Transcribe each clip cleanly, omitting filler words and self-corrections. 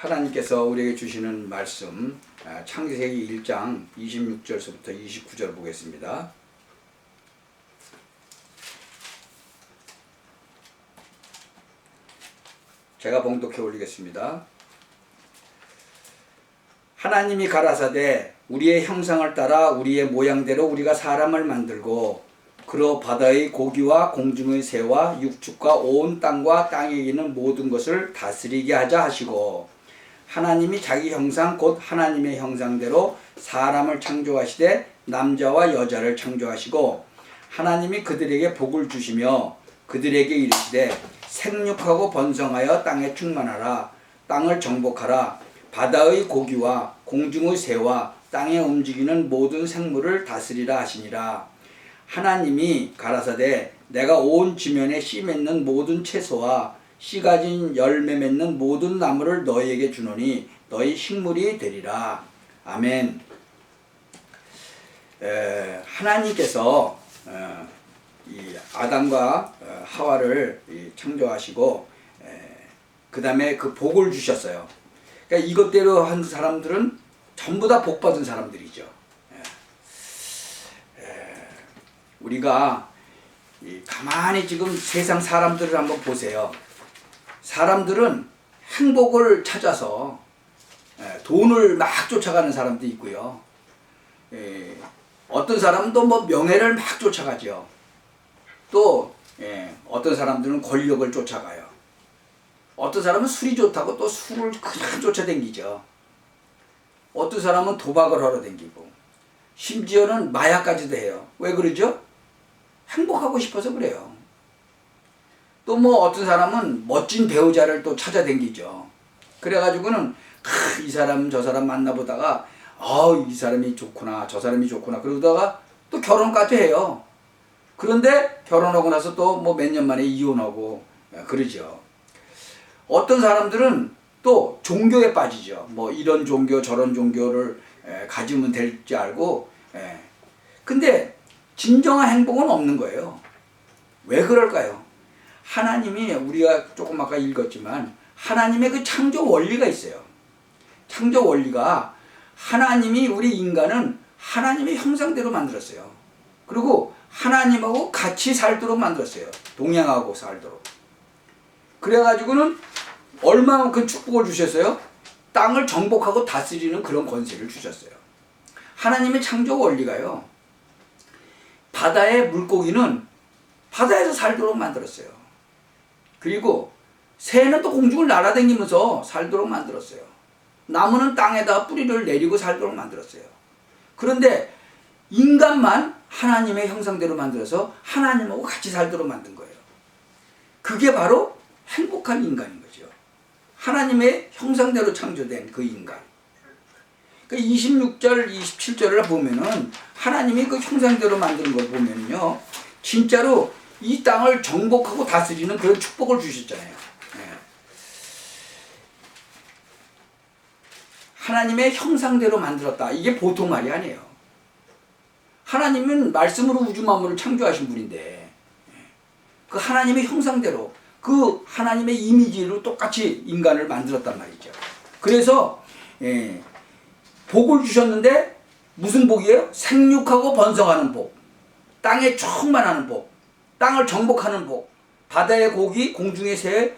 하나님께서 우리에게 주시는 말씀 창세기 1장 26절서부터 29절 보겠습니다. 제가 봉독해 올리겠습니다. 하나님이 가라사대 우리의 형상을 따라 우리의 모양대로 우리가 사람을 만들고 그로 바다의 고기와 공중의 새와 육축과 온 땅과 땅에 있는 모든 것을 다스리게 하자 하시고, 하나님이 자기 형상 곧 하나님의 형상대로 사람을 창조하시되 남자와 여자를 창조하시고, 하나님이 그들에게 복을 주시며 그들에게 이르시되 생육하고 번성하여 땅에 충만하라. 땅을 정복하라. 바다의 고기와 공중의 새와 땅에 움직이는 모든 생물을 다스리라 하시니라. 하나님이 가라사대 내가 온 지면에 씨 맺는 모든 채소와 씨 가진 열매 맺는 모든 나무를 너희에게 주노니 너희 식물이 되리라. 아멘. 하나님께서 이 아담과 하와를 창조하시고 그 다음에 그 복을 주셨어요. 그러니까 이것대로 한 사람들은 전부 다 복 받은 사람들이죠. 우리가 가만히 지금 세상 사람들을 한번 보세요. 사람들은 행복을 찾아서 돈을 막 쫓아가는 사람도 있고요. 어떤 사람은 또 뭐 명예를 막 쫓아가죠. 또 어떤 사람들은 권력을 쫓아가요. 어떤 사람은 술이 좋다고 또 술을 그냥 쫓아다니죠. 어떤 사람은 도박을 하러 다니고 심지어는 마약까지도 해요. 왜 그러죠? 행복하고 싶어서 그래요. 또 뭐 어떤 사람은 멋진 배우자를 또 찾아다니죠. 그래가지고는 이 사람 저 사람 만나보다가 이 사람이 좋구나 저 사람이 좋구나 그러다가 또 결혼까지 해요. 그런데 결혼하고 나서 또 뭐 몇 년 만에 이혼하고 그러죠. 어떤 사람들은 또 종교에 빠지죠. 뭐 이런 종교 저런 종교를 가지면 될 줄 알고 근데 진정한 행복은 없는 거예요. 왜 그럴까요? 하나님이 우리가 조금 아까 읽었지만 하나님의 그 창조 원리가 있어요. 창조 원리가 하나님이 우리 인간은 하나님의 형상대로 만들었어요. 그리고 하나님하고 같이 살도록 만들었어요. 동행하고 살도록. 그래가지고는 얼마만큼 축복을 주셨어요? 땅을 정복하고 다스리는 그런 권세를 주셨어요. 하나님의 창조 원리가요. 바다의 물고기는 바다에서 살도록 만들었어요. 그리고 새는 또 공중을 날아다니면서 살도록 만들었어요. 나무는 땅에다 뿌리를 내리고 살도록 만들었어요. 그런데 인간만 하나님의 형상대로 만들어서 하나님하고 같이 살도록 만든 거예요. 그게 바로 행복한 인간인 거죠. 하나님의 형상대로 창조된 그 인간. 그 26절, 27절을 보면은 하나님이 그 형상대로 만드는 걸 보면요. 진짜로 이 땅을 정복하고 다스리는 그런 축복을 주셨잖아요. 하나님의 형상대로 만들었다. 이게 보통 말이 아니에요. 하나님은 말씀으로 우주 만물을 창조하신 분인데 그 하나님의 형상대로 그 하나님의 이미지로 똑같이 인간을 만들었단 말이죠. 그래서 복을 주셨는데 무슨 복이에요? 생육하고 번성하는 복, 땅에 충만하는 복, 땅을 정복하는 복, 바다의 고기, 공중의 새,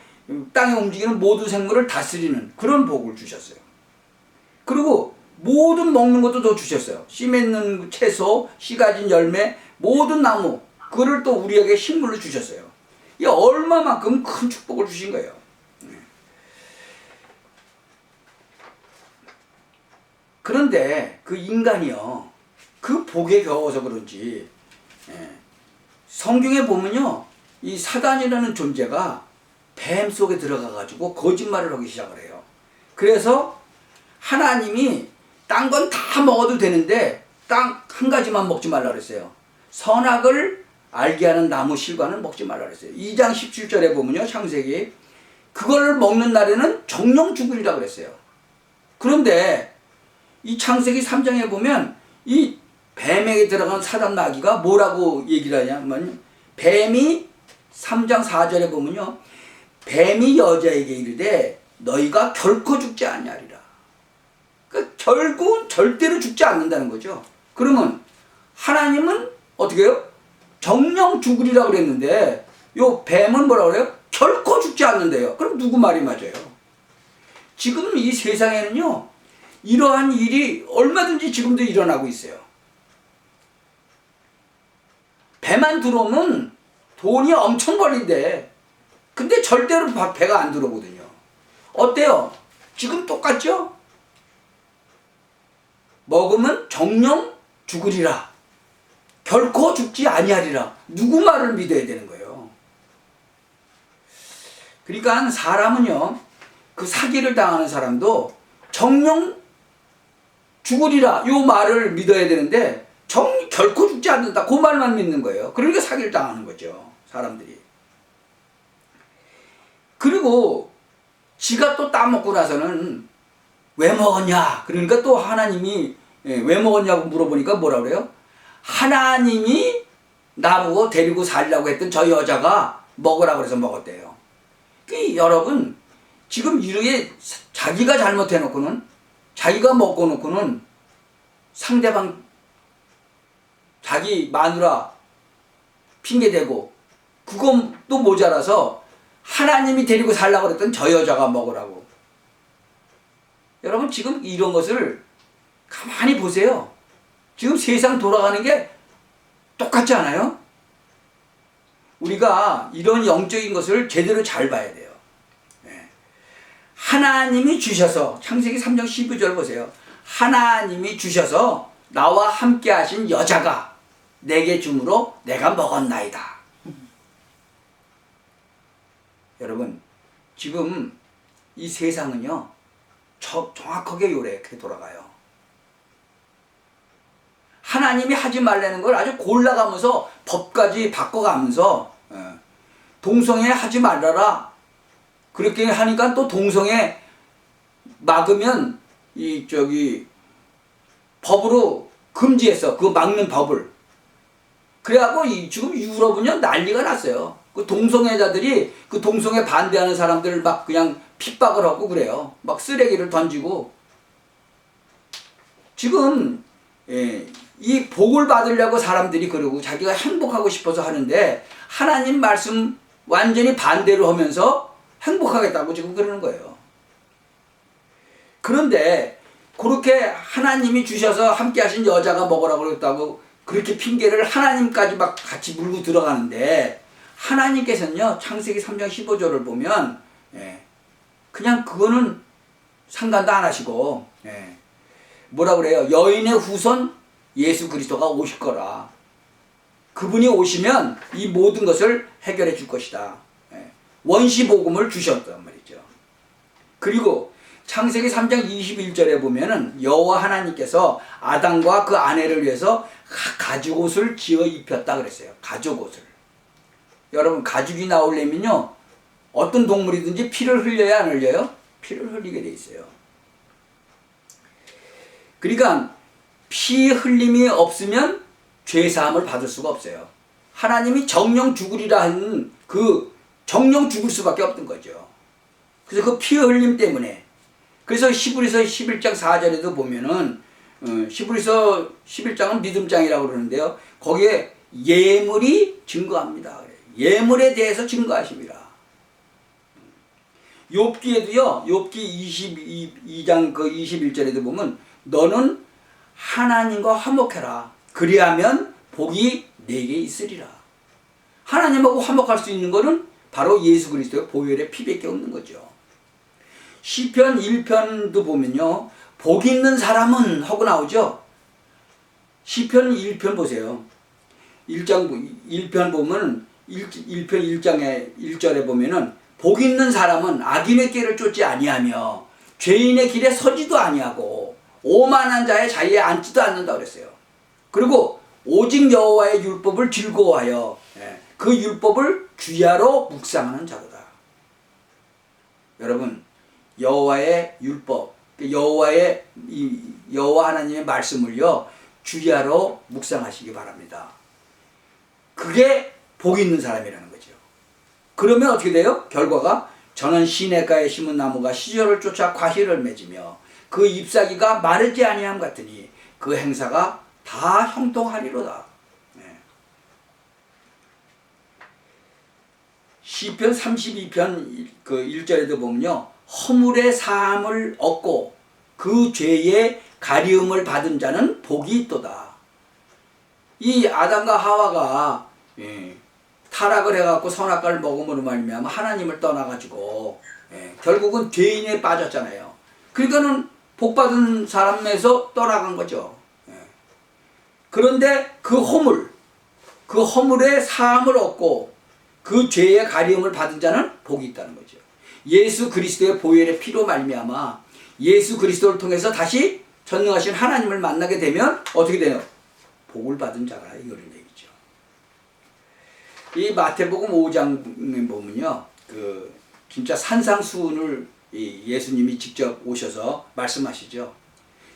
땅에 움직이는 모든 생물을 다스리는 그런 복을 주셨어요. 그리고 모든 먹는 것도 더 주셨어요. 씨 맺는 채소, 씨 가진 열매, 모든 나무, 그걸 또 우리에게 식물로 주셨어요. 이게 얼마만큼 큰 축복을 주신 거예요. 그런데 그 인간이요, 그 복에 겨워서 그런지 성경에 보면요, 이 사단이라는 존재가 뱀 속에 들어가 가지고 거짓말을 하기 시작을 해요. 그래서 하나님이 딴 건 다 먹어도 되는데 딱 한 가지만 먹지 말라 그랬어요. 선악을 알게 하는 나무 실과는 먹지 말라 그랬어요. 2장 17절에 보면요, 창세기, 그걸 먹는 날에는 정령 죽으리라 그랬어요. 그런데 이 창세기 3장에 보면 이 뱀에게 들어간 사단 마귀가 뭐라고 얘기를 하냐면, 뱀이 3장 4절에 보면요, 뱀이 여자에게 이르되 너희가 결코 죽지 아니하리라. 그러니까 결국은 절대로 죽지 않는다는 거죠. 그러면 하나님은 어떻게 해요? 정령 죽으리라 그랬는데 요 뱀은 뭐라 그래요? 결코 죽지 않는데요. 그럼 누구 말이 맞아요? 지금 이 세상에는요, 이러한 일이 얼마든지 지금도 일어나고 있어요. 배만 들어오면 돈이 엄청 벌린대. 근데 절대로 배가 안 들어오거든요. 어때요? 지금 똑같죠? 먹으면 정령 죽으리라. 결코 죽지 아니하리라. 누구 말을 믿어야 되는 거예요? 그러니까 사람은요, 그 사기를 당하는 사람도 정령 죽으리라 요 말을 믿어야 되는데 결코 죽지 않는다 그 말만 믿는 거예요. 그러니까 사기를 당하는 거죠, 사람들이. 그리고 지가 또 따먹고 나서는 왜 먹었냐? 그러니까 또 하나님이 왜 먹었냐고 물어보니까 뭐라 그래요? 하나님이 나보고 데리고 살려고 했던 저 여자가 먹으라고 그래서 먹었대요. 여러분, 지금 이렇게 자기가 잘못해놓고는, 자기가 먹고 놓고는 상대방 자기 마누라 핑계대고 그건 또 모자라서 하나님이 데리고 살라고 그랬던 저 여자가 먹으라고. 여러분, 지금 이런 것을 가만히 보세요. 지금 세상 돌아가는 게 똑같지 않아요? 우리가 이런 영적인 것을 제대로 잘 봐야 돼요. 하나님이 주셔서, 창세기 3장 12절 보세요. 하나님이 주셔서 나와 함께 하신 여자가 내게 줌으로 내가 먹었나이다. 여러분, 지금 이 세상은요, 정확하게 요렇게 돌아가요. 하나님이 하지 말라는 걸 아주 골라가면서 법까지 바꿔가면서 동성애 하지 말라라. 그렇게 하니까 또 동성애 막으면 법으로 금지했어. 그거 막는 법을. 그래갖고 지금 유럽은요 난리가 났어요. 그 동성애자들이 그 동성애 반대하는 사람들 막 그냥 핍박을 하고 그래요. 막 쓰레기를 던지고. 지금 이 복을 받으려고 사람들이 그러고 자기가 행복하고 싶어서 하는데 하나님 말씀 완전히 반대로 하면서 행복하겠다고 지금 그러는 거예요. 그런데 그렇게 하나님이 주셔서 함께 하신 여자가 먹으라고 그랬다고 그렇게 핑계를 하나님까지 막 같이 물고 들어가는데 하나님께서는요, 창세기 3장 15절을 보면 그냥 그거는 상관도 안 하시고 뭐라 그래요? 여인의 후손 예수 그리스도가 오실 거라. 그분이 오시면 이 모든 것을 해결해 줄 것이다. 원시 복음을 주셨단 말이죠. 그리고 창세기 3장 21절에 보면은 여호와 하나님께서 아담과 그 아내를 위해서 가죽옷을 지어 입혔다 그랬어요. 가죽옷을. 여러분, 가죽이 나오려면요, 어떤 동물이든지 피를 흘려야 안 흘려요? 피를 흘리게 돼 있어요. 그러니까 피 흘림이 없으면 죄 사함을 받을 수가 없어요. 하나님이 정령 죽으리라 하는 그 정령 죽을 수밖에 없던 거죠. 그래서 그 피 흘림 때문에. 그래서 히브리서 11장 4절에도 보면은 히브리서 11장은 믿음장이라고 그러는데요. 거기에 예물이 증거합니다. 예물에 대해서 증거하십니다. 욥기에도요. 욥기 22장 그 21절에도 보면 너는 하나님과 화목해라. 그리하면 복이 내게 있으리라. 하나님하고 화목할 수 있는 것은 바로 예수 그리스도의 보혈의 피밖에 없는 거죠. 시편 1편도 보면요. 복 있는 사람은 하고 나오죠. 시편 1편 보세요. 1편 보면 1편 1장에 1절에 보면은 복 있는 사람은 악인의 길을 쫓지 아니하며 죄인의 길에 서지도 아니하고 오만한 자의 자리에 앉지도 않는다 그랬어요. 그리고 오직 여호와의 율법을 즐거워하여 그 율법을 주야로 묵상하는 자로다. 여러분, 여호와의 율법, 여호와 하나님의 말씀을요 주야로 묵상하시기 바랍니다. 그게 복 있는 사람이라는 거죠. 그러면 어떻게 돼요? 결과가 저는 시냇가에 심은 나무가 시절을 쫓아 과실을 맺으며 그 잎사귀가 마르지 아니함 같으니 그 행사가 다 형통하리로다. 네. 시편 32편 그 1절에도 보면요, 허물의 사함을 얻고 그 죄의 가리움을 받은 자는 복이 있도다. 이 아담과 하와가 타락을 해갖고 선악과를 먹음으로 말미암아 하나님을 떠나가지고 결국은 죄인에 빠졌잖아요. 그러니까는 복받은 사람에서 떠나간 거죠. 그런데 그 허물의 사함을 얻고 그 죄의 가리움을 받은 자는 복이 있다는 거죠. 예수 그리스도의 보혈의 피로 말미암아 예수 그리스도를 통해서 다시 전능하신 하나님을 만나게 되면 어떻게 돼요? 복을 받은 자가 이런 얘기죠. 이 마태복음 5장에 보면요, 그 진짜 산상수훈을 예수님이 직접 오셔서 말씀하시죠.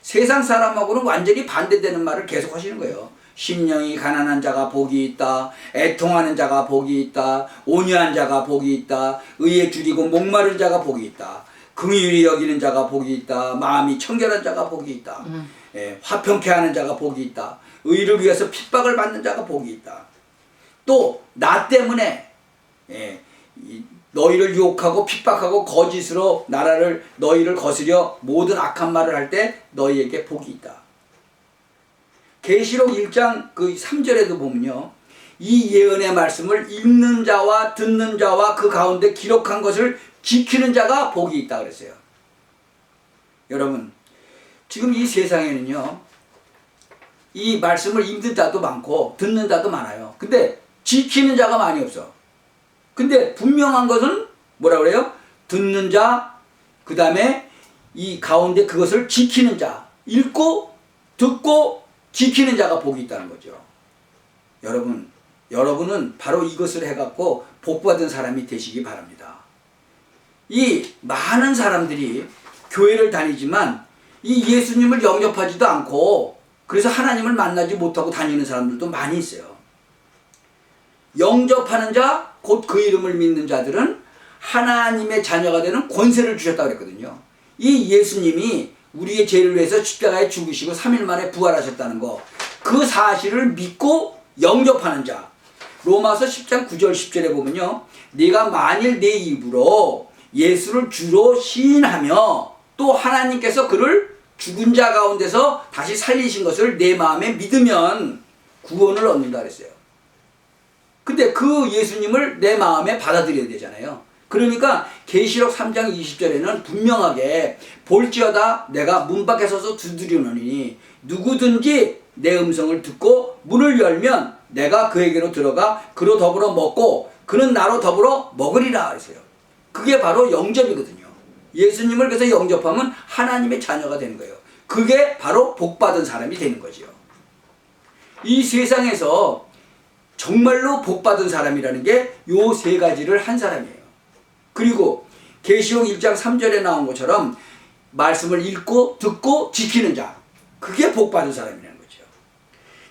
세상 사람하고는 완전히 반대되는 말을 계속 하시는 거예요. 심령이 가난한 자가 복이 있다. 애통하는 자가 복이 있다. 온유한 자가 복이 있다. 의에 줄이고 목마른 자가 복이 있다. 긍휼히 여기는 자가 복이 있다. 마음이 청결한 자가 복이 있다. 화평케 하는 자가 복이 있다. 의를 위해서 핍박을 받는 자가 복이 있다. 또 나 때문에 너희를 유혹하고 핍박하고 거짓으로 너희를 거스려 모든 악한 말을 할 때 너희에게 복이 있다. 계시록 1장 그 3절에도 보면요, 이 예언의 말씀을 읽는 자와 듣는 자와 그 가운데 기록한 것을 지키는 자가 복이 있다 그랬어요. 여러분, 지금 이 세상에는요, 이 말씀을 읽는 자도 많고 듣는 자도 많아요. 근데 지키는 자가 많이 없어. 근데 분명한 것은 뭐라 그래요? 듣는 자, 그 다음에 이 가운데 그것을 지키는 자, 읽고 듣고 지키는 자가 복이 있다는 거죠. 여러분은 바로 이것을 해갖고 복받은 사람이 되시기 바랍니다. 이 많은 사람들이 교회를 다니지만 이 예수님을 영접하지도 않고 그래서 하나님을 만나지 못하고 다니는 사람들도 많이 있어요. 영접하는 자, 곧 그 이름을 믿는 자들은 하나님의 자녀가 되는 권세를 주셨다고 그랬거든요. 이 예수님이 우리의 죄를 위해서 십자가에 죽으시고 3일 만에 부활하셨다는 거, 그 사실을 믿고 영접하는 자. 로마서 10장 9절 10절에 보면요, 네가 만일 내 입으로 예수를 주로 시인하며 또 하나님께서 그를 죽은 자 가운데서 다시 살리신 것을 내 마음에 믿으면 구원을 얻는다 그랬어요. 근데 그 예수님을 내 마음에 받아들여야 되잖아요. 그러니까 계시록 3장 20절에는 분명하게 볼지어다 내가 문 밖에 서서 두드리노니 누구든지 내 음성을 듣고 문을 열면 내가 그에게로 들어가 그로 더불어 먹고 그는 나로 더불어 먹으리라 했어요. 그게 바로 영접이거든요. 예수님을 그래서 영접하면 하나님의 자녀가 되는 거예요. 그게 바로 복받은 사람이 되는 거죠. 이 세상에서 정말로 복받은 사람이라는 게 요 세 가지를 한 사람이에요. 그리고 계시록 1장 3절에 나온 것처럼 말씀을 읽고 듣고 지키는 자, 그게 복받은 사람이라는 거죠.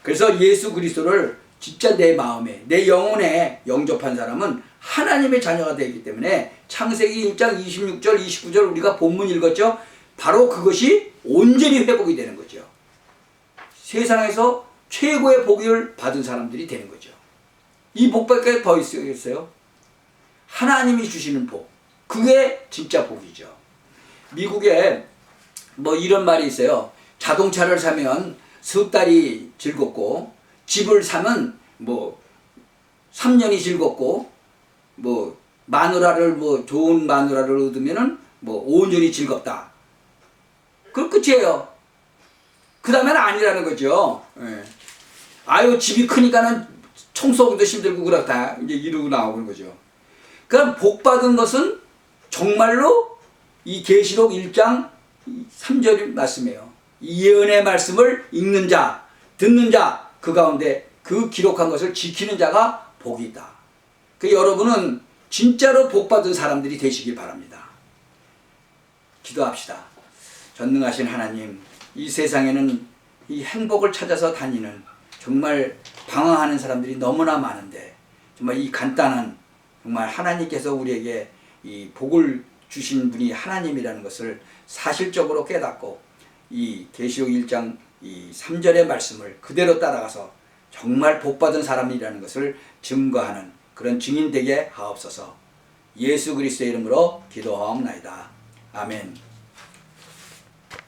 그래서 예수 그리스도를 진짜 내 마음에 내 영혼에 영접한 사람은 하나님의 자녀가 되기 때문에 창세기 1장 26절 29절 우리가 본문 읽었죠. 바로 그것이 온전히 회복이 되는 거죠. 세상에서 최고의 복을 받은 사람들이 되는 거죠. 이 복밖에 더 있어요? 하나님이 주시는 복, 그게 진짜 복이죠. 미국에 뭐 이런 말이 있어요. 자동차를 사면 석 달이 즐겁고 집을 사면 뭐 3년이 즐겁고 뭐 마누라를 뭐 좋은 마누라를 얻으면은 뭐 5년이 즐겁다. 그 끝이에요. 그 다음에는 아니라는 거죠. 예. 아유 집이 크니까는 청소하기도 힘들고 그렇다. 이제 이러고 나오는 거죠. 그러니까 복 받은 것은 정말로 이 계시록 1장 3절 말씀이에요. 이 예언의 말씀을 읽는 자, 듣는 자, 그 가운데 그 기록한 것을 지키는 자가 복이 있다. 그러니까 여러분은 진짜로 복 받은 사람들이 되시길 바랍니다. 기도합시다. 전능하신 하나님, 이 세상에는 이 행복을 찾아서 다니는 정말 방황하는 사람들이 너무나 많은데 정말 이 간단한 정말 하나님께서 우리에게 이 복을 주신 분이 하나님이라는 것을 사실적으로 깨닫고 이 계시록 1장 이 3절의 말씀을 그대로 따라가서 정말 복받은 사람이라는 것을 증거하는 그런 증인 되게 하옵소서. 예수 그리스도의 이름으로 기도하옵나이다. 아멘.